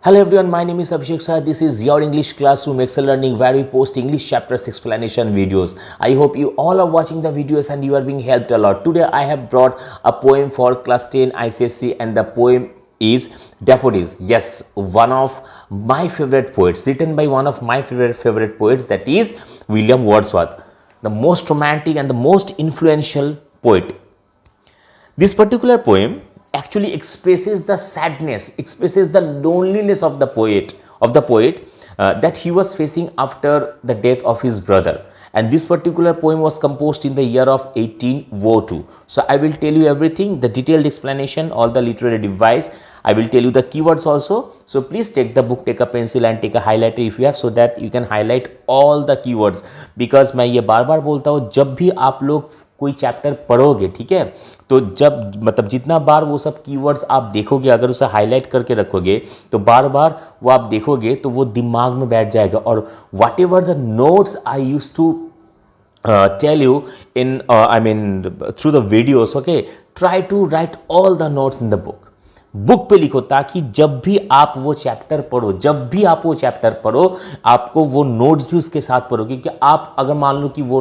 Hello everyone, my name is Abhishek Shaw. This is your English classroom Excel Learning where we post English chapters explanation videos. I hope you all are watching the videos and you are being helped a lot. Today I have brought a poem for class 10 ICSE and the poem is Daffodils. Yes, one of my favorite poets, written by one of my favorite poets, that is William Wordsworth, the most romantic and the most influential poet. This particular poem actually expresses the sadness, expresses the loneliness of the poet, that he was facing after the death of his brother. And this particular poem was composed in the year of 1802. So I will tell you everything, the detailed explanation, all the literary device. I will tell you the keywords also. So please take the book, take a pencil and take a highlighter if you have, so that you can highlight all the keywords. Because मैं ये बार बार बोलता हूँ, जब भी आप लोग कोई chapter पढ़ोगे, ठीक है, तो जब मतलब जितना बार वो सब कीवर्ड्स आप देखोगे, अगर उसे हाईलाइट करके रखोगे तो बार बार वो आप देखोगे तो वो दिमाग में बैठ जाएगा. और whatever the notes I use to tell you in through the videos, okay, try to write all the notes in the book. Book पे लिखो ताकि जब भी आप वो चैप्टर पढ़ो, आपको वो नोट्स भी उसके साथ पढ़ोगे. कि आप अगर मान लो कि वो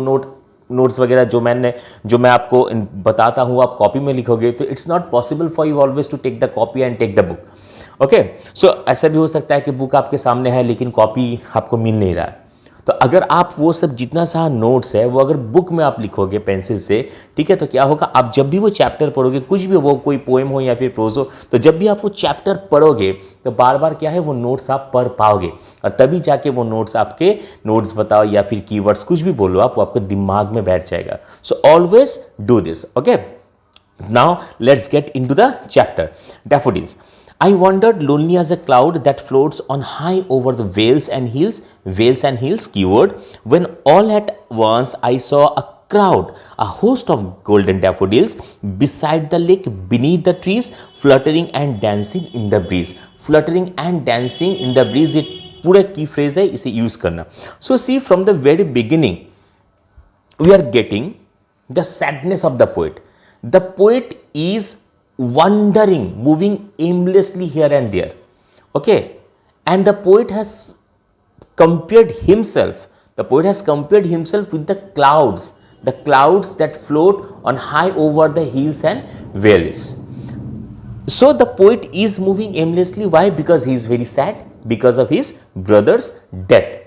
नोट्स वगैरह जो मैं आपको बताता हूँ आप कॉपी में लिखोगे, तो it's not possible for you always to take the copy and take the book. Okay, so ऐसा भी हो सकता है कि बुक आपके सामने है लेकिन कॉपी आपको मिल नहीं रहा है. तो अगर आप वो सब जितना सा नोट्स है वो अगर बुक में आप लिखोगे पेंसिल से, ठीक है, तो क्या होगा, आप जब भी वो चैप्टर पढ़ोगे, कुछ भी वो कोई पोएम हो या फिर प्रोज हो, तो जब भी आप वो चैप्टर पढ़ोगे तो बार बार क्या है, वो नोट्स आप पढ़ पाओगे. और तभी जाके वो नोट्स आपके नोट्स बताओ या फिर कीवर्ड्स कुछ भी बोलो आप, वो आपके दिमाग में बैठ जाएगा. So always do this. Okay, now let's get into the chapter daffodils. I wandered lonely as a cloud that floats on high over the vales and hills, keyword, when all at once I saw a crowd, a host of golden daffodils beside the lake, beneath the trees, fluttering and dancing in the breeze. Fluttering and dancing in the breeze, ये पूरा की phrase है, इसे use करना. So see, from the very beginning we are getting the sadness of the poet. The poet is wandering, moving aimlessly here and there, okay, and the poet has compared himself with the clouds that float on high over the hills and valleys. So the poet is moving aimlessly. Why? Because he is very sad because of his brother's death.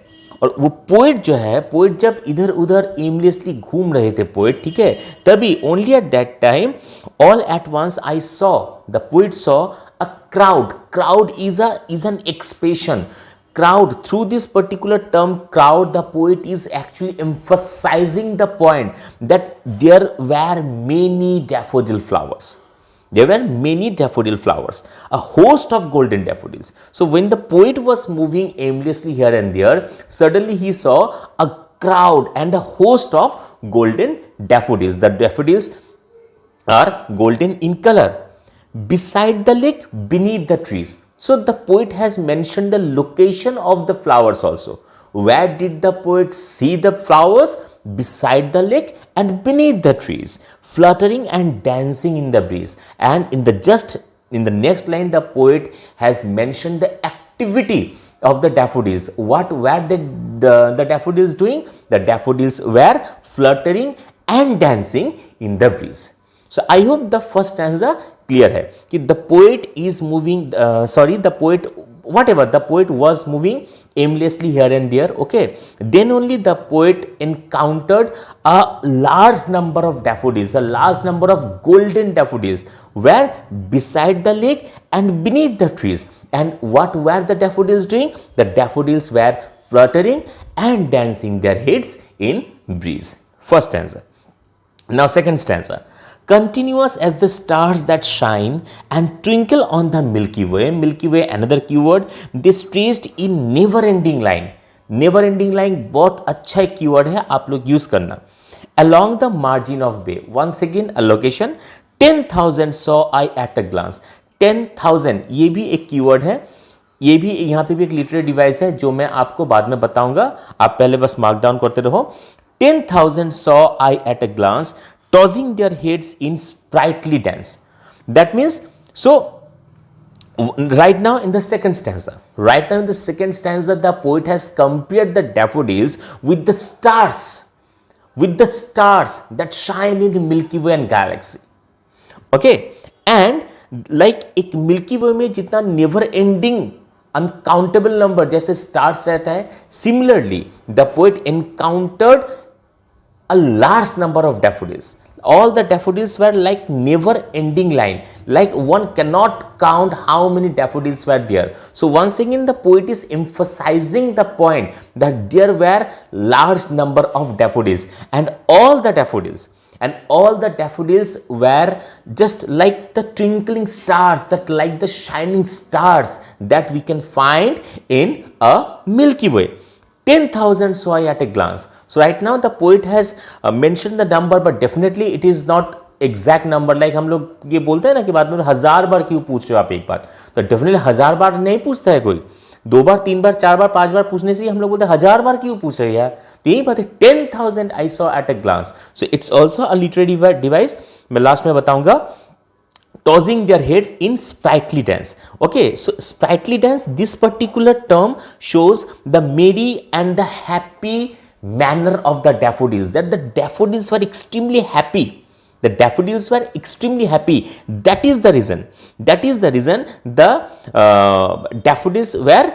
और वो poet जब इधर उधर aimlessly घूम रहे थे poet, ठीक है, तभी only at that time all at once I saw, the poet saw a crowd is an expression. Crowd, through this particular term crowd, the poet is actually emphasizing the point that there were many daffodil flowers. There were many daffodil flowers, a host of golden daffodils. So when the poet was moving aimlessly here and there, suddenly he saw a crowd and a host of golden daffodils. The daffodils are golden in color. Beside the lake, beneath the trees. So the poet has mentioned the location of the flowers also. Where did the poet see the flowers? Beside the lake and beneath the trees, fluttering and dancing in the breeze. And in the next line, the poet has mentioned the activity of the daffodils. What were the daffodils doing? The daffodils were fluttering and dancing in the breeze. So I hope the first stanza clear है कि the poet is moving, the poet was moving aimlessly here and there, okay. Then only the poet encountered a large number of daffodils, a large number of golden daffodils were beside the lake and beneath the trees. And what were the daffodils doing? The daffodils were fluttering and dancing their heads in breeze. First stanza. Now second stanza. Continuous as the stars that shine and twinkle on the Milky Way. Milky Way, another keyword. This traced in never-ending line. Never-ending line बहुत अच्छा keyword है, आप लोग use करना. Along the margin of bay. Once again, a location. 10,000 saw I at a glance. 10,000 ये भी एक keyword है. ये भी यहाँ पे भी एक literary device है जो मैं आपको बाद में बताऊंगा. आप पहले बस mark down करते रहो. 10,000 saw I at a glance, tossing their heads in sprightly dance. That means, so right now in the second stanza, the poet has compared the daffodils with the stars, that shine in Milky Way and galaxy. Okay, and like एक milky वे में जितना never ending uncountable number जैसे stars रहता है, similarly the poet encountered a large number of daffodils. All the daffodils were like never ending line, like one cannot count how many daffodils were there. So once again the poet is emphasizing the point that there were large number of daffodils, and all the daffodils were just like the twinkling stars, that like the shining stars that we can find in a Milky Way. 10,000 saw I at a glance. So right now the poet has mentioned the number, but definitely it is not exact number. Like हम लोग ये बोलते हैं ना कि बाद में 1000 बार क्यों पूछ रहे हो आप एक बार, तो डेफिनेटली 1000 बार नहीं पूछता है कोई, 2 बार 3 बार 4 बार 5 बार पूछने से हम लोग बोलते हैं 1000 बार क्यों पूछ रहे हैं यार, तो यही बात है 10,000 I saw at a glance. So it's also a literary device. मैं लास्ट में बताऊंगा. Tossing their heads in sprightly dance. Okay, so sprightly dance, this particular term shows the merry and the happy manner of the daffodils, that the daffodils were extremely happy. That is the reason the daffodils were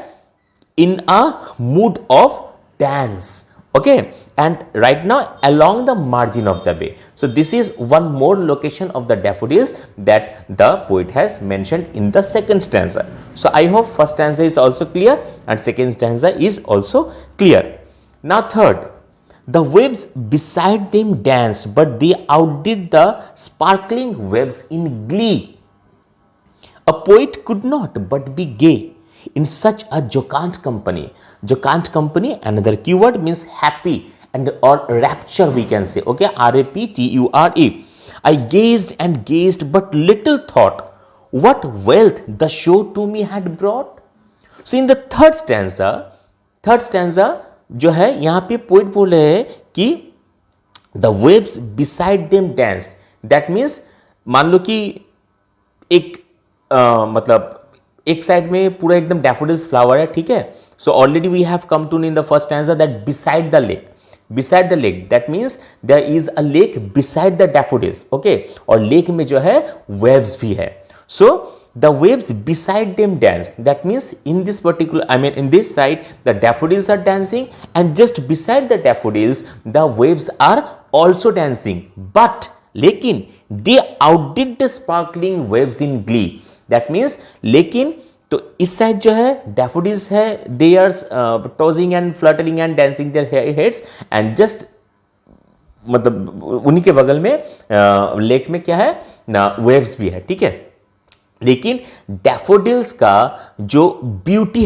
in a mood of dance. Okay, and right now along the margin of the bay. So this is one more location of the daffodils that the poet has mentioned in the second stanza. So I hope first stanza is also clear and second stanza is also clear. Now third, the waves beside them danced, but they outdid the sparkling waves in glee. A poet could not but be gay in such a jocund company. Jocund company, another keyword, means happy and or rapture we can say. Okay, rapture. I gazed and gazed, but little thought what wealth the show to me had brought. So in the third stanza जो है यहाँ पे poet बोल रहे हैं कि the waves beside them danced. That means मान लो कि एक मतलब एक साइड में पूरा एकदम डैफोडिल्स फ्लावर है, ठीक है. So already we have come to in the first stanza that beside the lake, that means there is a lake beside the daffodils. Okay, और लेक में जो है वेव्स भी है. So the waves beside them dance, that means in this particular in this side the daffodils are dancing, and just beside the daffodils the waves are also dancing, but लेकिन they outdid the sparkling waves in glee. That means लेकिन तो इस side जो है daffodils है, they are tossing and fluttering and dancing their heads, and just मतलब उन्हीं के बगल में लेक में क्या है ना, वेव्स भी है, ठीक है. लेकिन डैफोडिल्स का जो ब्यूटी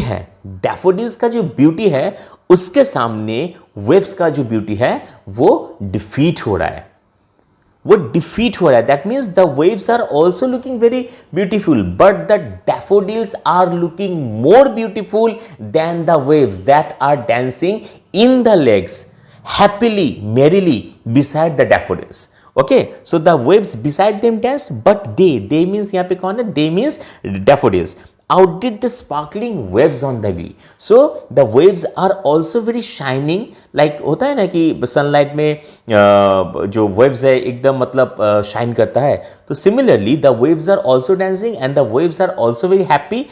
है, उसके सामने वेव्स का जो ब्यूटी है वो डिफीट हो रहा है. That means the waves are also looking very beautiful, but the daffodils are looking more beautiful than the waves that are dancing in the legs happily merrily beside the daffodils. Okay, so the waves beside them danced, but they means यहाँ पे कौन है, they means daffodils outdid the sparkling waves on the glee. So the waves are also very shining, like होता है ना कि sunlight में जो waves है एकदम मतलब shine करता है, तो similarly the waves are also dancing and the waves are also very happy,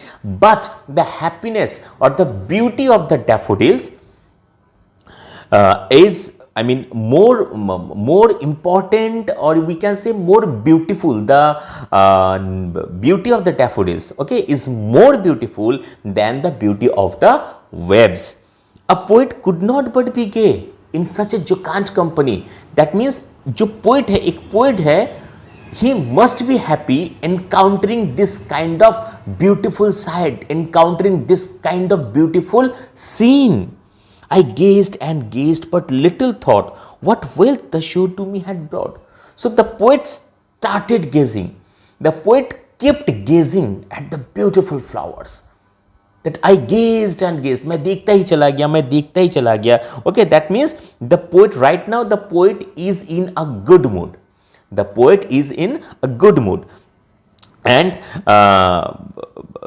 but the happiness or the beauty of the daffodils is more important, or we can say more beautiful. The beauty of the daffodils, okay, is more beautiful than the beauty of the waves. A poet could not but be gay in such a jocund company. That means जो poet है, एक poet है, he must be happy encountering this kind of beautiful sight, encountering this kind of beautiful scene. I gazed and gazed, but little thought what wealth the show to me had brought. So the poet started gazing. The poet kept gazing at the beautiful flowers. That I gazed and gazed. मैं देखता ही चला गया. Okay, that means the poet right now, the poet is in a good mood. And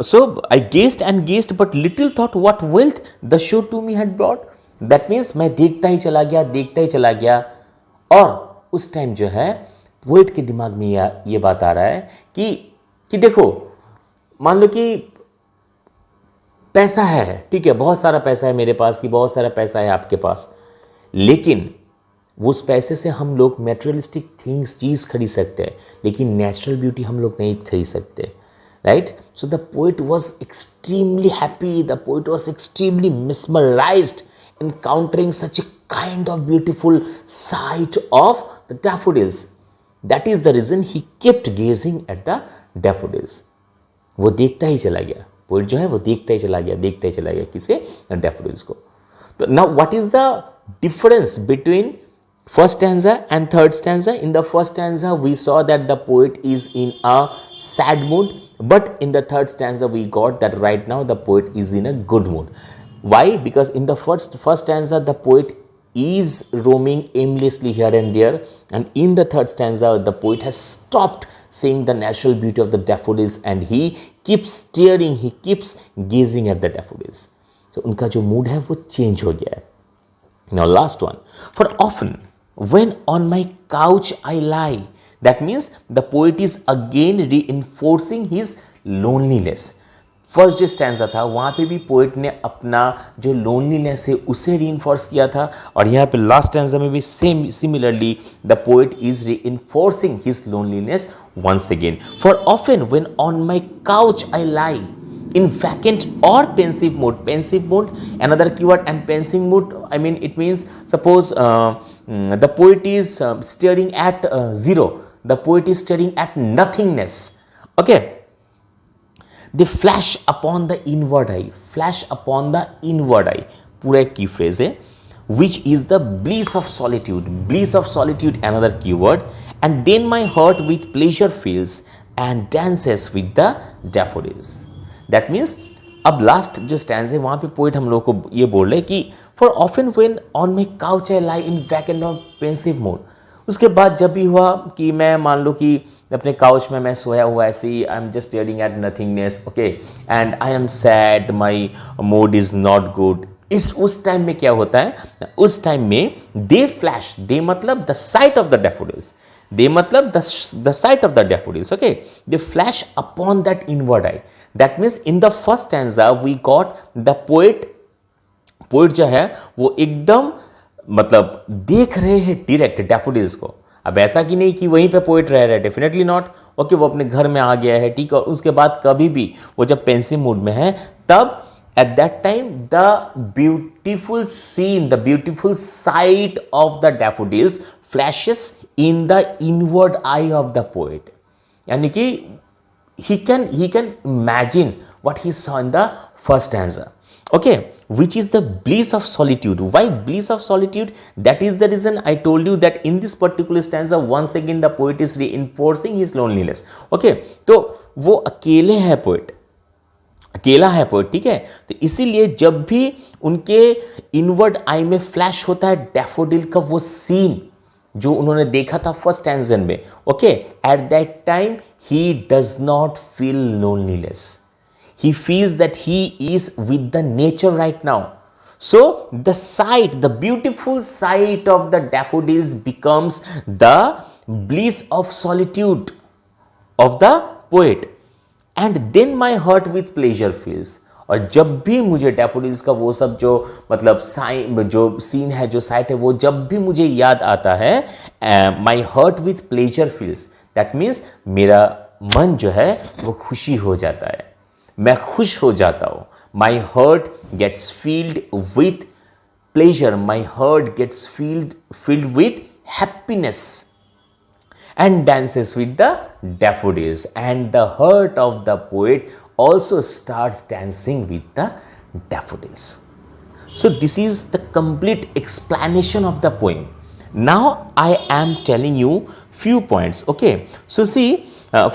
so I gazed and gazed, but little thought what wealth the show to me had brought. That means मैं देखता ही चला गया, देखता ही चला गया। और उस time जो है पोएट के दिमाग में ये बात आ रहा है कि देखो, मान लो कि पैसा है, ठीक है, बहुत सारा पैसा है मेरे पास, कि बहुत सारा पैसा है आपके पास, लेकिन वो उस पैसे से हम लोग मेटेरियलिस्टिक थिंग्स चीज़ खरीद सकते हैं, लेकिन नेचुरल ब्यूटी हम लोग नहीं खरीद सकते, right? So the poet was extremely happy, the poet was extremely mesmerised encountering such a kind of beautiful sight of the daffodils. That is the reason he kept gazing at the daffodils. वो देखता ही चला गया, poet जो है वो देखता ही चला गया किसे? डैफोडिल्स को। तो now what is the difference between first stanza and third stanza? In the first stanza we saw that the poet is in a sad mood, but in the third stanza we got that right now the poet is in a good mood. Why? Because in the first stanza the poet is roaming aimlessly here and there, and in the third stanza the poet has stopped seeing the natural beauty of the daffodils and he keeps staring, he keeps gazing at the daffodils. So उनका जो mood है वो change हो गया है। Now last one, for often when on my couch I lie, that means the poet is again reinforcing his loneliness. First जो stanza था वहाँ पे भी पोइट ने अपना जो लोनलीनेस है उसे रीइंफोर्स किया था, और यहाँ पे लास्ट स्टैंजा में भी same similarly the poet is reinforcing his loneliness once again. For often when on my couch I lie in vacant or pensive mood. Pensive mood, another keyword, and pensive mood, I mean it means suppose the poet is staring at zero, the poet is staring at nothingness, okay? They flash upon the inward eye, flash upon the inward eye, पूरा एक की phrase है, which is the bliss of solitude, bliss of solitude, another keyword, and then my heart with pleasure fills and dances with the daffodils. That means अब last जो stand है वहाँ पे poet हम लोग को ये बोल रहे कि for often when on my couch I lie in vacant और पेंसिव मोड। उसके बाद जब भी हुआ कि मैं मान लो कि अपने काउच में मैं सोया हुआ ऐसे ही, I am just staring at nothingness, okay, and I am sad, my mood is not good. उस टाइम में क्या होता है, उस टाइम में दे फ्लैश, दे मतलब the site of the daffodils, they matlab the sight of the daffodils, okay, they flash upon that inward eye. That means in the first stanza we got the poet जो है वो एकदम मतलब देख रहे हैं डायरेक्ट डैफोडिल्स को। अब ऐसा कि नहीं कि वहीं पे पोइट रह रहा है, डेफिनेटली नॉट, ओके, वो अपने घर में आ गया है, ठीक है, और उसके बाद कभी भी वो जब पेंसिव मूड में है तब at that time the beautiful scene, the beautiful sight of the daffodils flashes in the inward eye of the poet. यानी कि he can imagine what he saw in the first stanza, okay, which is the bliss of solitude. Why bliss of solitude? That is the reason I told you that in this particular stanza once again the poet is reinforcing his loneliness, okay. तो वो अकेले है poet, अकेला है poet, ठीक है, तो इसीलिए जब भी उनके इनवर्ड आई में फ्लैश होता है डैफोडिल का वो सीन जो उन्होंने देखा था फर्स्ट स्टैंजा में, okay, eight that time he does not feel loneliness, he feels that he is with the nature right now. So the sight, the beautiful sight of the daffodils becomes the bliss of solitude of the poet. And then my heart with pleasure fills. और जब भी मुझे daffodils का वो सब जो मतलब जो सीन है, जो साइट है, वो जब भी मुझे याद आता है, my heart with pleasure feels, that means मेरा मन जो है वो खुशी हो जाता है, मैं खुश हो जाता हूँ. My heart gets filled with pleasure, my heart gets filled with happiness and dances with the daffodils, and the heart of the poet also starts dancing with the daffodils. So this is the complete explanation of the poem. Now I am telling you few points, okay. So see,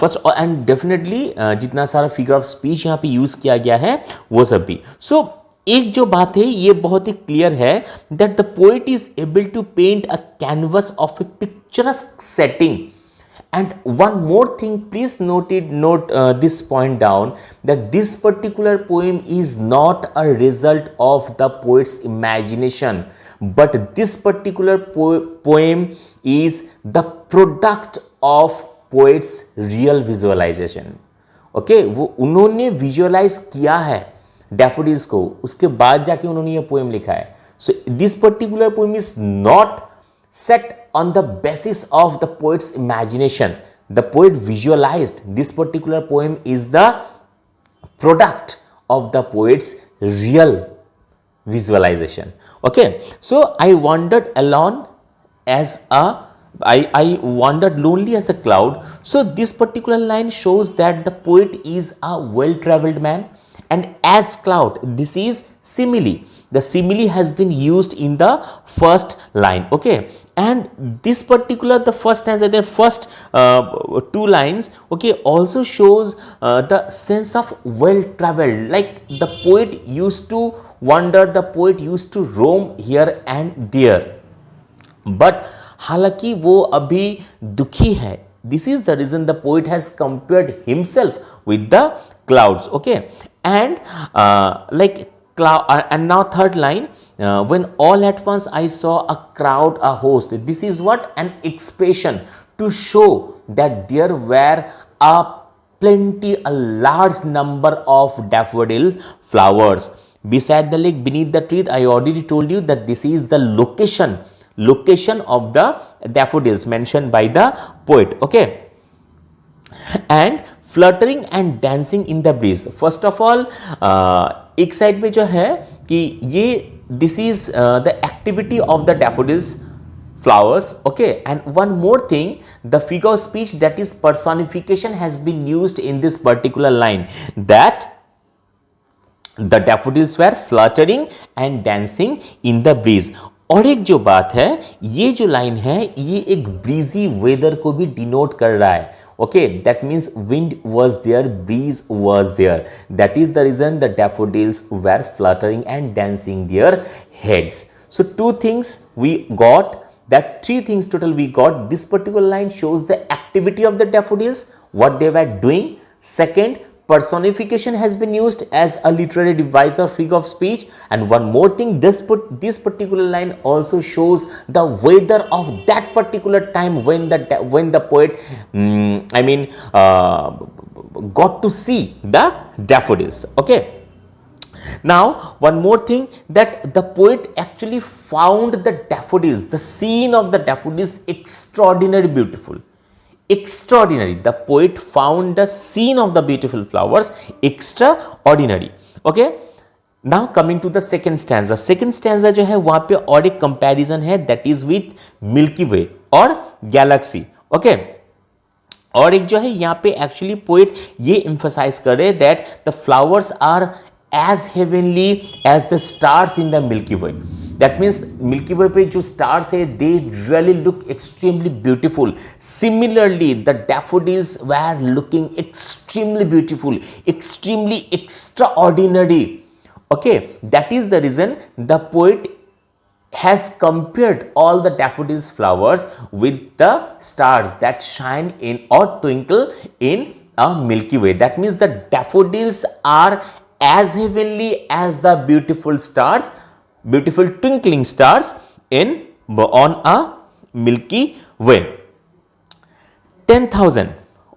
first and definitely जितना सारा figure of speech यहाँ पे use किया गया है वो सब भी. So एक जो बात है ये बहुत ही क्लियर है that the poet is able to paint a canvas of a picturesque setting And one more thing, please note this point down, that this particular poem is not a result of the poet's imagination, but this particular poem is the product of poet's real visualization. Okay वो उन्होंने visualise किया है daffodils को, उसके बाद जाके उन्होंने ये पोएम लिखा है. So this particular poem is not set on the basis of the poet's imagination. The poet visualized. This particular poem is the product of the poet's real visualization. Okay, so I wandered alone as a I wandered lonely as a cloud. So this particular line shows that the poet is a well-traveled man, and as cloud, this is simile. The simile has been used in the first line. Okay, and this particular, the first stanza, the first two lines, okay, also shows the sense of well-traveled, like the poet used to wander, the poet used to roam here and there, but हालांकि वो अभी दुखी है. This is the reason the poet has compared himself with the clouds. Okay, and like cloud, and now third line, when all at once I saw a crowd, a host. This is what? An expression to show that there were a large number of daffodil flowers beside the lake, beneath the tree. I already told you that this is the location of the daffodils mentioned by the poet. Okay, and fluttering and dancing in the breeze. First of all, एक side में जो है कि ये this is the activity of the daffodils flowers. Okay, and one more thing, the figure of speech, that is personification, has been used in this particular line, that the daffodils were fluttering and dancing in the breeze. और एक जो बात है, ये जो line है, ये एक ब्रीजी वेदर को भी डिनोट कर रहा है. Okay, that means wind was there, breeze was there. That is the reason the daffodils were fluttering and dancing their heads. So two things we got, that three things total we got. This particular line shows the activity of the daffodils, what they were doing. Second, personification has been used as a literary device or figure of speech. And one more thing, this particular line also shows the weather of that particular time when the poet got to see the daffodils. Okay, now one more thing, that the poet actually found the daffodils, the scene of the daffodils, extraordinarily beautiful. Extraordinary. The poet found the scene of the beautiful flowers extraordinary. Okay, now coming to the second stanza. Second stanza जो है वहां पे और एक comparison है, that is with Milky Way और galaxy. Okay, और एक जो है यहाँ पे एक्चुअली पोएट ये emphasize कर रहे that the flowers are as heavenly as the stars in the Milky Way. That means Milky Way पे जो stars है, they really look extremely beautiful. Similarly, the daffodils were looking extremely beautiful, extremely extraordinary. Okay, that is the reason the poet has compared all the daffodils flowers with the stars that shine in or twinkle in a Milky Way. That means the daffodils are as heavenly as the beautiful stars, beautiful twinkling stars on a Milky Way. 10,000.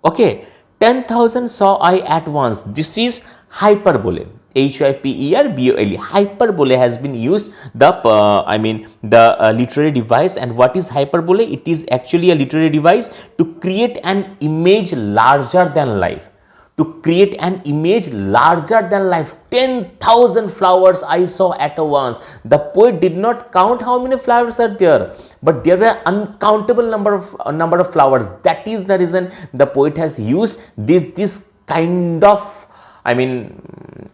Okay, 10,000 saw I at once. This is hyperbole. Hyperbole. Hyperbole has been used, the literary device. And what is hyperbole? It is actually a literary device to create an image larger than life. To create an image larger than life. 10,000 flowers I saw at once. The poet did not count how many flowers are there, but there were uncountable number of flowers. That is the reason the poet has used this kind of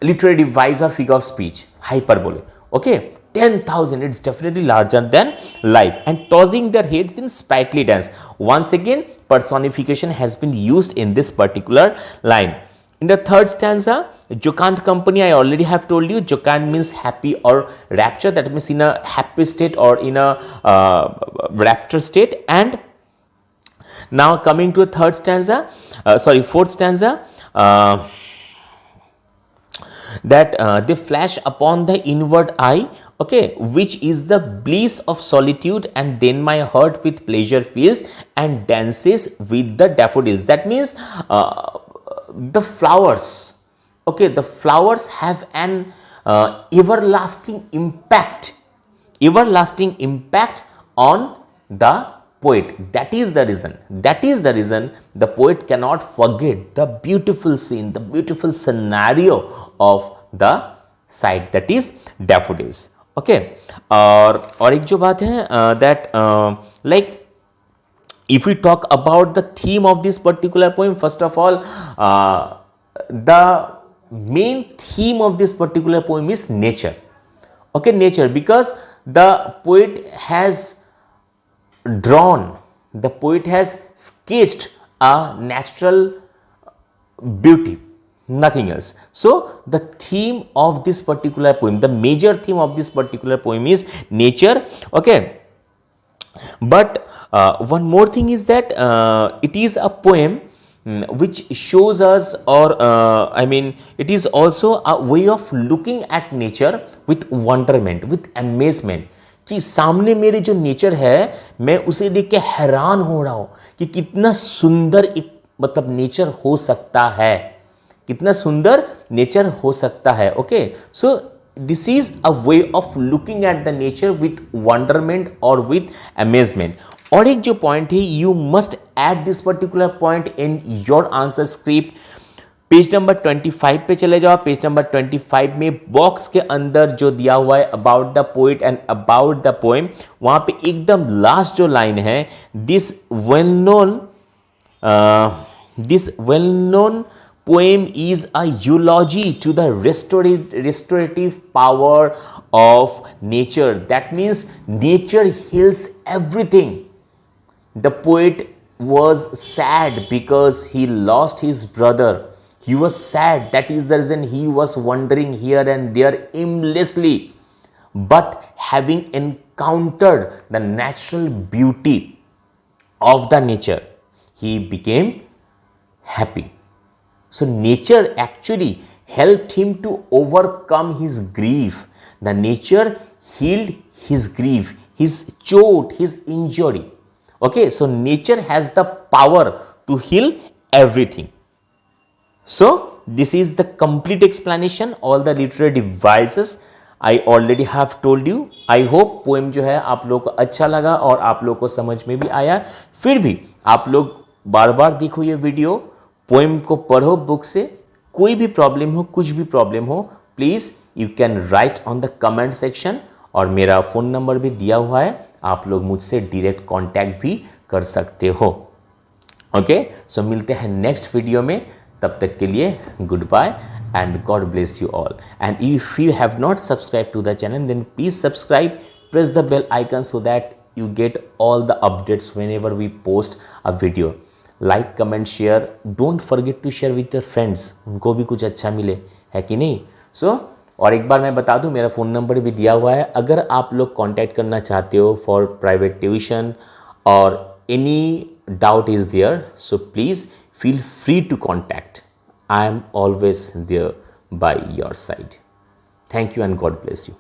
literary device or figure of speech, hyperbole. Okay, 10,000, it's definitely larger than life, and tossing their heads in sprightly dance. Once again, personification has been used in this particular line. In the third stanza, jocund company, I already have told you, jocund means happy or rapture. That means in a happy state or in a rapture state. And Now coming to a fourth stanza, that they flash upon the inward eye, okay, which is the bliss of solitude, and then my heart with pleasure fills and dances with the daffodils. That means the flowers, okay, the flowers have an everlasting impact on the poet. That is the reason the poet cannot forget the beautiful scene, the beautiful scenario of the sight, that is daffodils. Okay, और एक जो बात है that like if we talk about the theme of this particular poem, first of all, the main theme of this particular poem is nature. Okay, nature, because the poet has sketched a natural beauty, nothing else. So the theme of this particular poem, the major theme of this particular poem is nature. Okay, but one more thing is that it is a poem which shows us, or it is also a way of looking at nature with wonderment, with amazement, कि सामने मेरे जो nature है मैं उसे देख के हैरान हो रहा हूँ कि कितना सुंदर एक मतलब नेचर हो सकता है, कितना सुंदर नेचर हो सकता है. Okay, so this is a way of looking at the nature with wonderment और विथ अमेजमेंट. और एक जो पॉइंट है, you must add this particular point in your answer script. Page number 25 पे चले जाओ. पेज नंबर 25 में बॉक्स के अंदर जो दिया हुआ है about the poet and about the poem, वहां पे एकदम लास्ट जो लाइन है, this well known poem is a eulogy to the restorative power of nature. That means nature heals everything. The poet was sad because he lost his brother. He was sad. That is the reason he was wandering here and there aimlessly. But having encountered the natural beauty of the nature, he became happy. So nature actually helped him to overcome his grief. The nature healed his grief, his chot, his injury. Okay, so nature has the power to heal everything. So this is the complete explanation, all the literary devices I already have told you. I hope poem जो है आप लोग को अच्छा लगा और आप लोग को समझ में भी आया. फिर भी आप लोग बार बार देखो ये वीडियो, पोएम को पढ़ो बुक से. कोई भी प्रॉब्लम हो, कुछ भी प्रॉब्लम हो, please you can write on the comment section. और मेरा फ़ोन नंबर भी दिया हुआ है, आप लोग मुझसे डायरेक्ट कांटेक्ट भी कर सकते हो. ओके, सो मिलते हैं नेक्स्ट वीडियो में. तब तक के लिए good bye and God bless you all. And if you have not subscribe to the channel, then please subscribe, press the bell icon so that you get all the updates whenever we post a video. Like, comment, share. Don't forget to share with your friends. उनको भी कुछ अच्छा मिले, है कि नहीं. और एक बार मैं बता दूं, मेरा फ़ोन नंबर भी दिया हुआ है. अगर आप लोग कांटेक्ट करना चाहते हो फॉर प्राइवेट ट्यूशन और any doubt is there, so please feel free to contact. I am always there by your side. Thank you and God bless you.